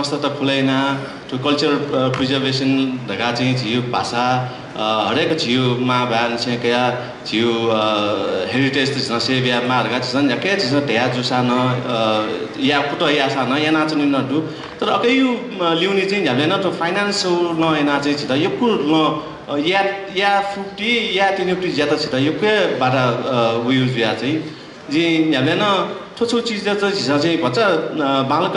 संस्था त फुलैना to culture preservation धगा चाहिँ झिउ भाषा हरेक झिउमा भ्यान चाहिँ क्या झिउ हेरिटेज त सेव्या मार्गा छन् याके छ ध्या जुसान या पुट या सान या नाचनि न दु तर अकै यु लिउनी चाहिँ झ्याले न त फाइनान्स न एना चाहिँ छ यो कुल न या 50 या 30 ज्यादा छ यो के बाटा उयुज या चाहिँ जी झ्याले न छोटो चीज चाहिँ भन्छ बालक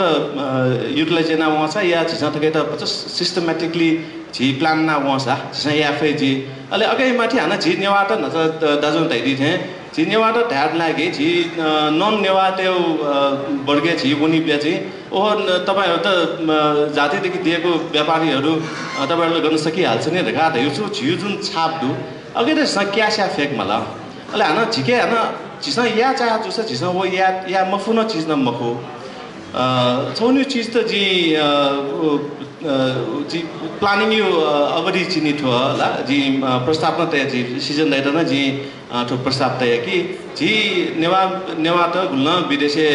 युटिलाइज ना वहाँ या चीज थके त भन्छ सिस्टमेटिकली झी प्लान ना वहाँ झिसा या फे जी अले अगै माथि हाना झी नेवाट न दाजु तैदी थे झी नेवाट ढाड लागे झी नन नेवाट वर्गे झी उनी बे चाहिँ ओ तपाईहरु त जातिदेखि दिएको व्यापारीहरु तपाईहरुले गर्न सकिहाल्छ नि रेखा छु झिउ जुन छाप दु अगै त सक्यास्या फेक मला अले हाना झिके हाना जिसना या चाह जुसा जिसना वो या मफुना चीज ना मफु छोन्यु चीज त जी प्लानिङ यो अवधि चिनी थो ला जी प्रस्तावना तय जी सिजन दैत न जी थो प्रस्ताव तय कि जी नेवा त गुल्न विदेशे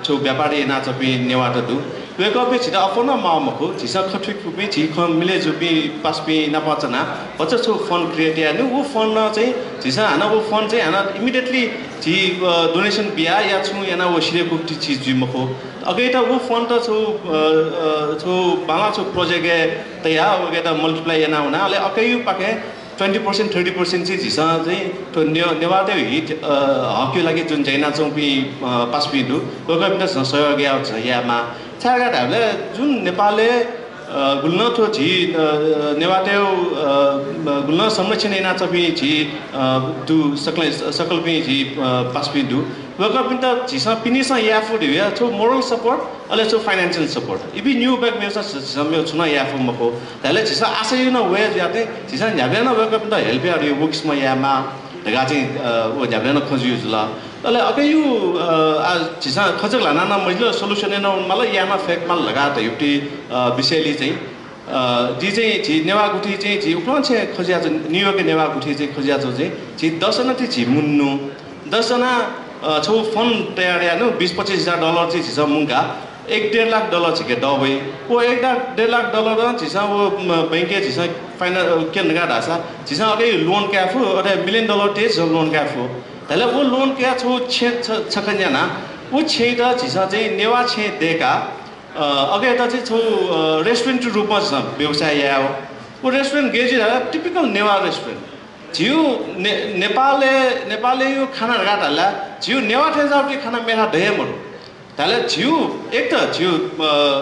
छो व्यापारी ना चपी नेवा त दु वेको पे छिटा अफन मामको जिसा खठिक पुपी जी ख मिले जुपी पासपी ना पचना बच्चा छो फन्ड क्रिएट या नु वो फन्ड न चाहिँ जिसा हाना वो फन्ड चाहिँ हाना इमिडिएटली जी डोनेसन बिया या छु याना वो सिरे कुटी चीज जी मको अगे त वो फन्ड त छो बाला छो प्रोजेक्ट तया वो के त मल्टिप्लाई याना हुना अले अकैयु पाके 20% 30% चाहिँ झिसा चाहिँ तो नेवाते हिट हक्यो लागि जुन जैना चौपी पासपी दु कोका बिना सहयोग यामा छागा हामीले जुन नेपालले गुल्न थो झी नेवाते गुल्न संरक्षण एना चपी झी दु सकल पि झी पासपी दु कोका बिना झिसा पिनिसा याफु दिया छो मोरल सपोर्ट अले छो फाइनान्शियल सपोर्ट इबी न्यू बैक मेसा समयो छुना याफु मको तले झिसा आशय न वे जाते झिसा झ्याबे न कोका बिना हेल्प या वर्क्स म यामा ढगा चाहिँ ओ झ्याबे न खोजियो जुला तले अके यु झिसा खजक लाना न मैले सोलुसन न मलाई यामा फेक माल लगा त युटी विषयली चाहिँ जी चाहिँ झी नेवा गुठी चाहिँ झी उक्न छ खोजिया न्यूयोर्क नेवा गुठी चाहिँ खोजिया चाहिँ झी 10 जना चाहिँ झी मुन्नु 10 जना छौ फन्ड तयार यानो 20-25 हजार डलर चाहिँ झिसा मुंगा 1.5 लाख डलर छिके दबै ओ 1.5 लाख डलर झिसा वो बैंक झिसा फाइनल के नगा ढासा झिसा अगे लोन क्याफु अरे $1 मिलियन तेज लोन क्याफु तले वो लोन क्या छौ छकन्याना वो छेदा झिसा चाहिँ नेवा छे देका अगे त चाहिँ छौ रेस्टुरेन्ट रूपमा छ व्यवसाय या हो वो रेस्टुरेन्ट गेजी टिपिकल नेवा रेस्टुरेन्ट झिउ नेपालले यो खाना गाटाला झिउ नेवा ठेजाउटी खाना मेरा दहेमहरु ताले झिउ एक त झिउ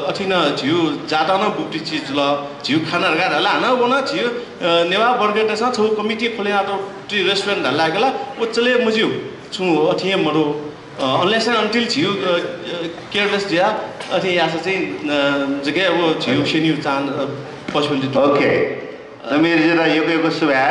अथिन झिउ जाता न बुटी चीज ल झिउ खाना गाटाला न वना झिउ नेवा बर्गेट छ छौ कमिटी खोले आतो टी रेस्टुरेन्ट लागला उचले मुजिउ छु अथिमहरु अनलेस एन्ड अन्टिल झिउ केयरलेस दिया अथि यास चाहिँ जगे वो झिउ सेन्यु चान पोसिबिलिटी ओके मेरो जरा यो सुबह